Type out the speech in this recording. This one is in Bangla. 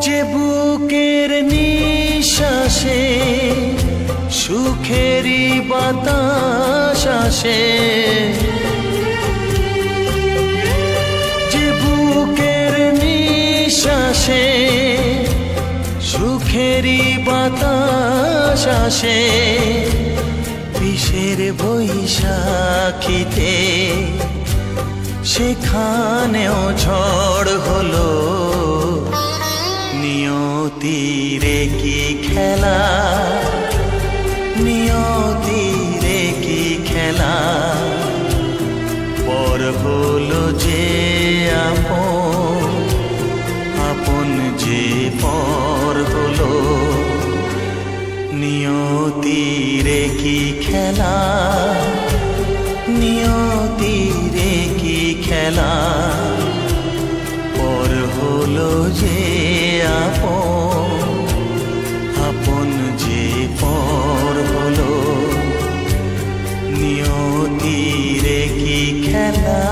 যে বুকের নিঃশ্বাসে সুখেরই বাতাস আসে, যে বুকের নিঃশ্বাসে সুখেরই বাতাস আসে, বিষের বৈশাখীতে সেখানেও ঝড় হলো। নিয়তির কি খেলা, নিয়তির কি খেলা, পর হলো যে আপন, আপন যে পর হলো। নিয়তির কি খেলা, নিয়তির কি খেলা, পর হলো যে আপন, আপন যে পর হলো। নিয়তির কি খেলা।